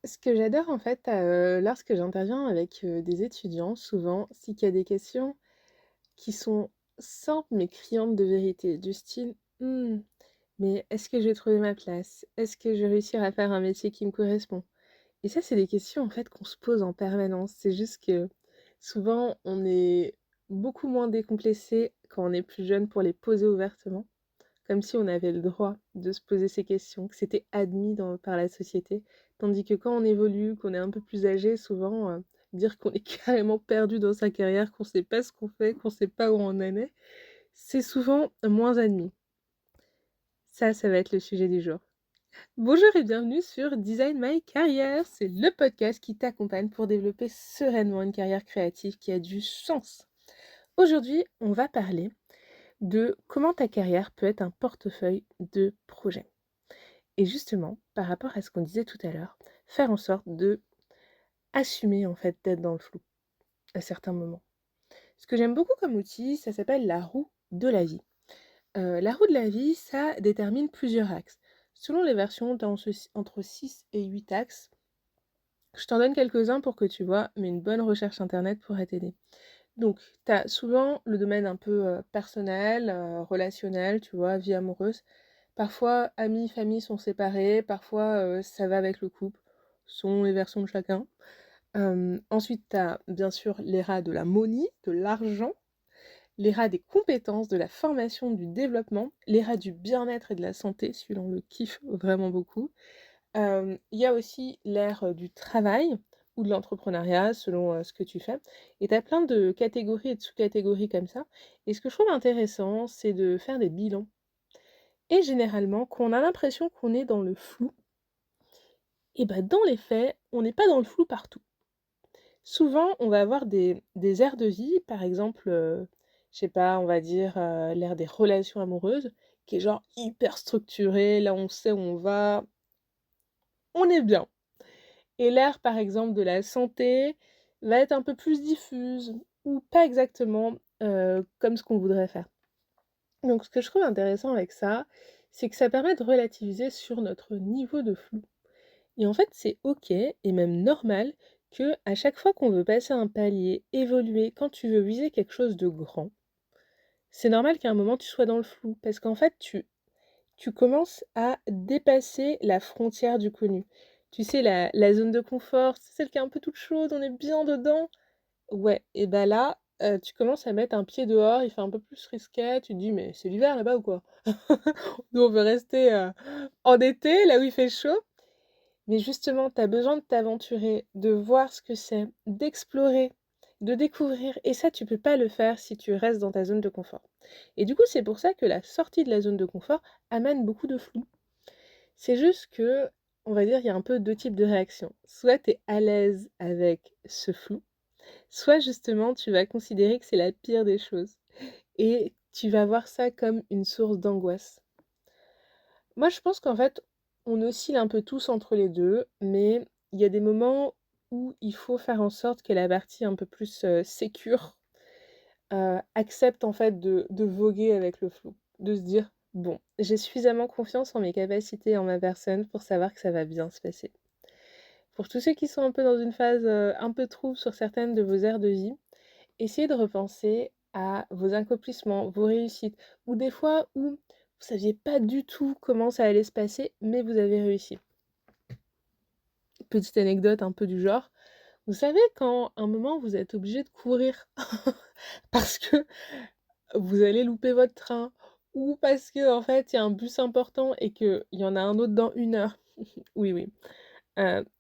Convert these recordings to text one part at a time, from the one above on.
Ce que j'adore en fait, lorsque j'interviens avec, des étudiants, souvent, c'est qu'il y a des questions qui sont simples mais criantes de vérité, du style: «Mmh, mais est-ce que je vais trouver ma place? Est-ce que je vais réussir à faire un métier qui me correspond?» Et ça, c'est des questions en fait qu'on se pose en permanence. C'est juste que souvent, on est beaucoup moins décomplexé quand on est plus jeune pour les poser ouvertement. Comme si on avait le droit de se poser ces questions, que c'était admis par la société. Tandis que quand on évolue, qu'on est un peu plus âgé, souvent, dire qu'on est carrément perdu dans sa carrière, qu'on sait pas ce qu'on fait, qu'on sait pas où on en est, c'est souvent moins admis. Ça va être le sujet du jour. Bonjour et bienvenue sur Design My Career, c'est le podcast qui t'accompagne pour développer sereinement une carrière créative qui a du sens. Aujourd'hui, on va parler de comment ta carrière peut être un portefeuille de projets. Et justement, par rapport à ce qu'on disait tout à l'heure, faire en sorte de assumer en fait d'être dans le flou à certains moments. Ce que j'aime beaucoup comme outil, ça s'appelle la roue de la vie. La roue de la vie, ça détermine plusieurs axes. Selon les versions, tu as entre 6 et 8 axes. Je t'en donne quelques-uns pour que tu vois, mais une bonne recherche internet pourrait t'aider. Donc, tu as souvent le domaine un peu personnel, relationnel, tu vois, vie amoureuse. Parfois, amis, famille sont séparés, parfois ça va avec le couple, selon les versions de chacun. Ensuite, tu as bien sûr l'ERA de la money, de l'argent, l'ERA des compétences, de la formation, du développement, l'ERA du bien-être et de la santé, celui-là on le kiffe vraiment beaucoup. Il y a aussi l'ère du travail ou de l'entrepreneuriat selon, ce que tu fais et tu as plein de catégories et de sous-catégories comme ça et ce que je trouve intéressant, c'est de faire des bilans et généralement, quand on a l'impression qu'on est dans le flou et bah, dans les faits, on n'est pas dans le flou partout. Souvent, on va avoir des aires de vie, par exemple, je sais pas, on va dire, l'ère des relations amoureuses qui est genre hyper structurée, là on sait où on va, on est bien. Et l'ère, par exemple, de la santé va être un peu plus diffuse ou pas exactement, comme ce qu'on voudrait faire. Donc ce que je trouve intéressant avec ça, c'est que ça permet de relativiser sur notre niveau de flou. Et en fait, c'est OK et même normal que à chaque fois qu'on veut passer un palier, évoluer, quand tu veux viser quelque chose de grand, c'est normal qu'à un moment tu sois dans le flou parce qu'en fait, tu commences à dépasser la frontière du connu. Tu sais, la zone de confort, c'est celle qui est un peu toute chaude, on est bien dedans. Ouais, et bah là, tu commences à mettre un pied dehors, il fait un peu plus risqué, tu te dis: «Mais c'est l'hiver là-bas ou quoi?» Nous, on veut rester, en été, là où il fait chaud. Mais justement, tu as besoin de t'aventurer, de voir ce que c'est, d'explorer, de découvrir et ça, tu peux pas le faire si tu restes dans ta zone de confort. Et du coup, c'est pour ça que la sortie de la zone de confort amène beaucoup de flou. C'est juste que, on va dire, il y a un peu 2 types de réactions. Soit tu es à l'aise avec ce flou, soit justement tu vas considérer que c'est la pire des choses et tu vas voir ça comme une source d'angoisse. Moi, je pense qu'en fait, on oscille un peu tous entre les 2, mais il y a des moments où il faut faire en sorte que la partie un peu plus, sécure, accepte en fait de voguer avec le flou. De se dire: «Bon, j'ai suffisamment confiance en mes capacités et en ma personne pour savoir que ça va bien se passer». Pour tous ceux qui sont un peu dans une phase, un peu trouble sur certaines de vos aires de vie, essayez de repenser à vos accomplissements, vos réussites ou des fois où vous saviez pas du tout comment ça allait se passer, mais vous avez réussi. Petite anecdote un peu du genre, vous savez quand à un moment vous êtes obligé de courir parce que vous allez louper votre train ou parce que en fait il y a un bus important et qu'il y en a un autre dans 1 heure. Oui, oui,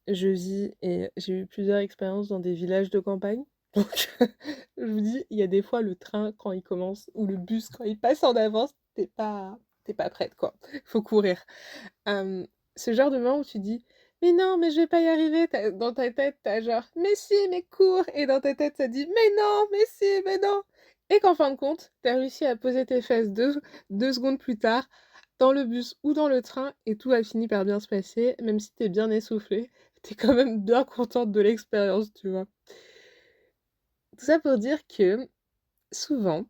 je vis et j'ai eu plusieurs expériences dans des villages de campagne, donc je vous dis, il y a des fois le train quand il commence ou le bus quand il passe en avance, tu es pas prête quoi, faut courir. Ce genre de moment où tu dis: «Mais non, mais je vais pas y arriver», dans ta tête, tu genre: «Mais si, mais cours» et dans ta tête ça dit: «Mais non, mais si, mais non» et qu'en fin de compte, tu as réussi à poser tes fesses 2 secondes plus tard dans le bus ou dans le train et tout a fini par bien se passer, même si tu es bien essoufflée, tu es quand même bien contente de l'expérience, tu vois? Tout ça pour dire que, souvent,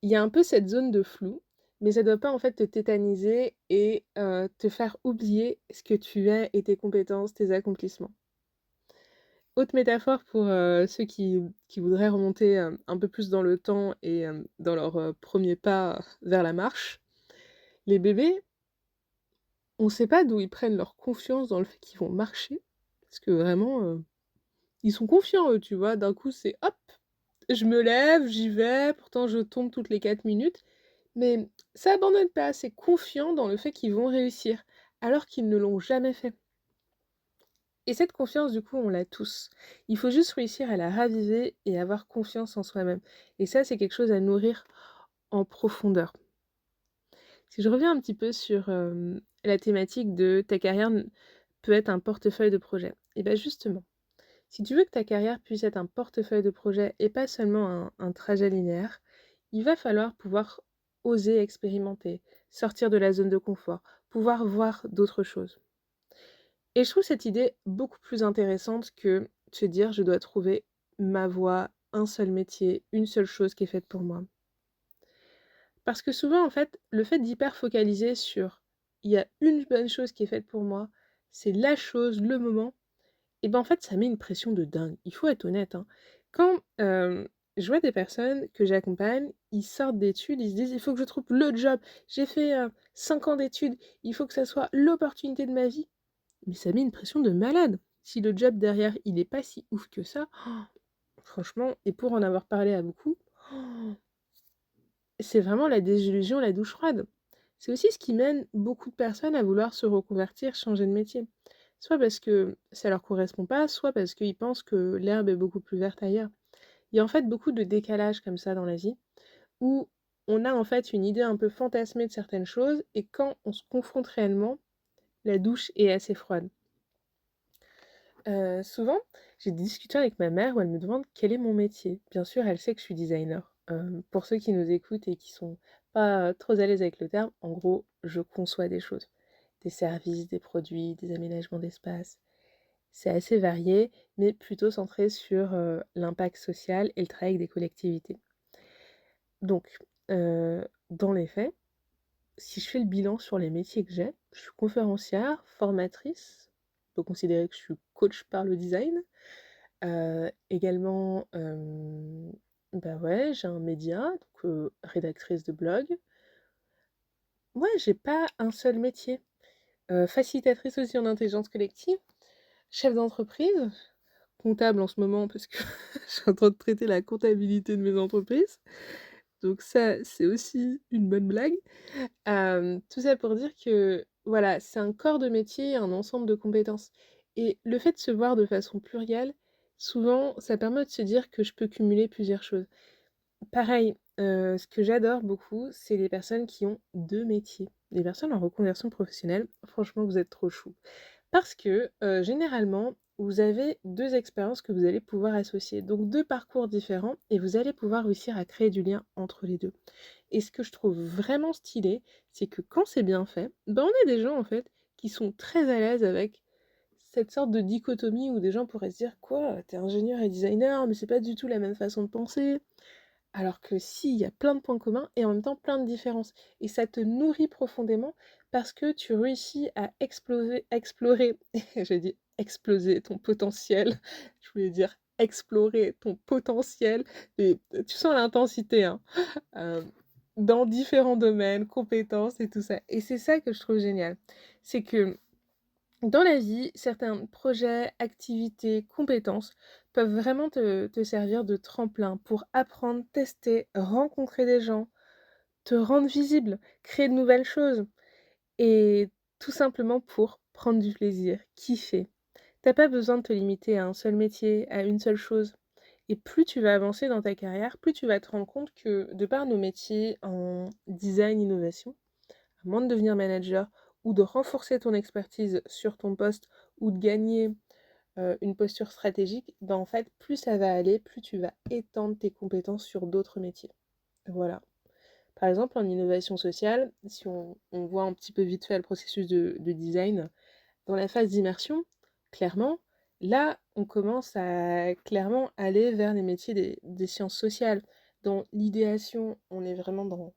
il y a un peu cette zone de flou, mais ça doit pas, en fait, te tétaniser et te faire oublier ce que tu es et tes compétences, tes accomplissements. Autre métaphore pour, ceux qui voudraient remonter, un peu plus dans le temps et dans leurs, 1 pas vers la marche. Les bébés, on sait pas d'où ils prennent leur confiance dans le fait qu'ils vont marcher, parce que vraiment, ils sont confiants eux, tu vois? D'un coup, c'est: «Hop, je me lève, j'y vais», pourtant je tombe toutes les 4 minutes, mais ça abandonne pas, c'est confiant dans le fait qu'ils vont réussir, alors qu'ils ne l'ont jamais fait. Et cette confiance, du coup, on l'a tous. Il faut juste réussir à la raviver et avoir confiance en soi-même. Et ça, c'est quelque chose à nourrir en profondeur. Si je reviens un petit peu sur la thématique de ta carrière peut être un portefeuille de projet. Et bien justement, si tu veux que ta carrière puisse être un portefeuille de projet et pas seulement un trajet linéaire, il va falloir pouvoir oser expérimenter, sortir de la zone de confort, pouvoir voir d'autres choses. Et je trouve cette idée beaucoup plus intéressante que de se dire: «Je dois trouver ma voie, un seul métier, une seule chose qui est faite pour moi». Parce que souvent, en fait, le fait d'hyper focaliser sur: «Il y a une bonne chose qui est faite pour moi, c'est la chose, le moment», et ben, en fait, ça met une pression de dingue. Il faut être honnête, hein. Quand, je vois des personnes que j'accompagne, ils sortent d'études, ils se disent: «Il faut que je trouve le job. J'ai fait, 5 ans d'études, il faut que ça soit l'opportunité de ma vie». Mais ça met une pression de malade. Si le job derrière, il est pas si ouf que ça, franchement, et pour en avoir parlé à beaucoup, c'est vraiment la désillusion, la douche froide. C'est aussi ce qui mène beaucoup de personnes à vouloir se reconvertir, changer de métier. Soit parce que ça leur correspond pas, soit parce qu'ils pensent que l'herbe est beaucoup plus verte ailleurs. Il y a en fait beaucoup de décalage comme ça dans la vie, où on a en fait une idée un peu fantasmée de certaines choses, et quand on se confronte réellement, la douche est assez froide. Souvent, j'ai des discussions avec ma mère où elle me demande quel est mon métier. Bien sûr, elle sait que je suis designer. Pour ceux qui nous écoutent et qui sont pas, trop à l'aise avec le terme, en gros, je conçois des choses. Des services, des produits, des aménagements d'espace. C'est assez varié, mais plutôt centré sur, l'impact social et le travail avec des collectivités. Donc, dans les faits, si je fais le bilan sur les métiers que j'ai, je suis conférencière, formatrice, on peut considérer que je suis coach par le design. Également, bah, ouais, j'ai un média, donc rédactrice de blog. Ouais, j'ai pas un seul métier. Facilitatrice aussi en intelligence collective, chef d'entreprise, comptable en ce moment parce que je suis en train de traiter la comptabilité de mes entreprises, donc ça, c'est aussi une bonne blague. Tout ça pour dire que, voilà, c'est un corps de métier, un ensemble de compétences, et le fait de se voir de façon plurielle, souvent, ça permet de se dire que je peux cumuler plusieurs choses. Pareil, ce que j'adore beaucoup, c'est les personnes qui ont 2 métiers. Les personnes en reconversion professionnelle, franchement, vous êtes trop chou. Parce que, généralement, vous avez 2 expériences que vous allez pouvoir associer, donc 2 parcours différents, et vous allez pouvoir réussir à créer du lien entre les 2. Et ce que je trouve vraiment stylé, c'est que quand c'est bien fait, ben, on a des gens, en fait, qui sont très à l'aise avec cette sorte de dichotomie où des gens pourraient se dire: «Quoi? Tu ingénieur et designer, mais c'est pas du tout la même façon de penser». Alors que si, il y a plein de points communs et en même temps plein de différences. Et ça te nourrit profondément parce que tu réussis à explorer, j'ai dit exploser ton potentiel, je voulais dire explorer ton potentiel, et tu sens l'intensité, hein, heu, dans différents domaines, compétences et tout ça. Et c'est ça que je trouve génial. C'est que dans la vie, certains projets, activités, compétences peuvent vraiment te servir de tremplin pour apprendre, tester, rencontrer des gens, te rendre visible, créer de nouvelles choses, et tout simplement pour prendre du plaisir, kiffer. T'as pas besoin de te limiter à un seul métier, à une seule chose. Et plus tu vas avancer dans ta carrière, plus tu vas te rendre compte que de par nos métiers en design, innovation, à moins de devenir manager ou de renforcer ton expertise sur ton poste ou de gagner, une posture stratégique, ben, en fait, plus ça va aller, plus tu vas étendre tes compétences sur d'autres métiers. Voilà. Par exemple, en innovation sociale, si on voit un petit peu vite fait le processus de design, dans la phase d'immersion, clairement, là, on commence à clairement aller vers les métiers des sciences sociales. Dans l'idéation, on est vraiment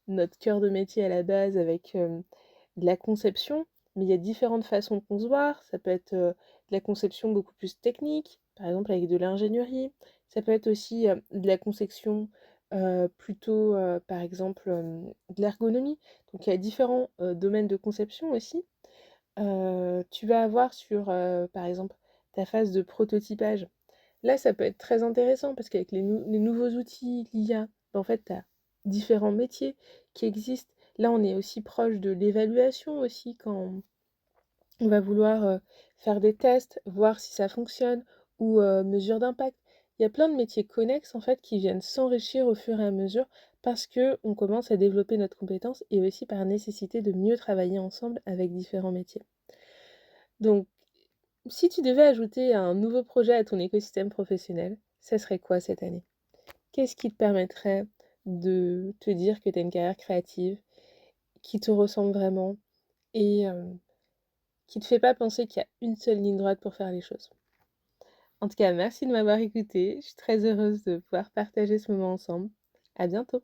notre cœur de métier à la base avec, de la conception, mais il y a différentes façons de concevoir. Ça peut être, de la conception beaucoup plus technique, par exemple avec de l'ingénierie. Ça peut être aussi, de la conception, plutôt, par exemple, de l'ergonomie. Donc il y a différents, domaines de conception aussi. Tu vas avoir sur, par exemple, ta phase de prototypage. Là, ça peut être très intéressant parce qu'avec les nouveaux outils, l'IA, en fait, tu as différents métiers qui existent. Là, on est aussi proche de l'évaluation aussi quand on va vouloir, faire des tests, voir si ça fonctionne ou, mesure d'impact. Il y a plein de métiers connexes, en fait, qui viennent s'enrichir au fur et à mesure parce qu'on commence à développer notre compétence et aussi par nécessité de mieux travailler ensemble avec différents métiers. Donc, si tu devais ajouter un nouveau projet à ton écosystème professionnel, ça serait quoi cette année? Qu'est-ce qui te permettrait de te dire que tu as une carrière créative, qui te ressemble vraiment et qui te fait pas penser qu'il y a une seule ligne droite pour faire les choses? En tout cas, merci de m'avoir écoutée. Je suis très heureuse de pouvoir partager ce moment ensemble. À bientôt.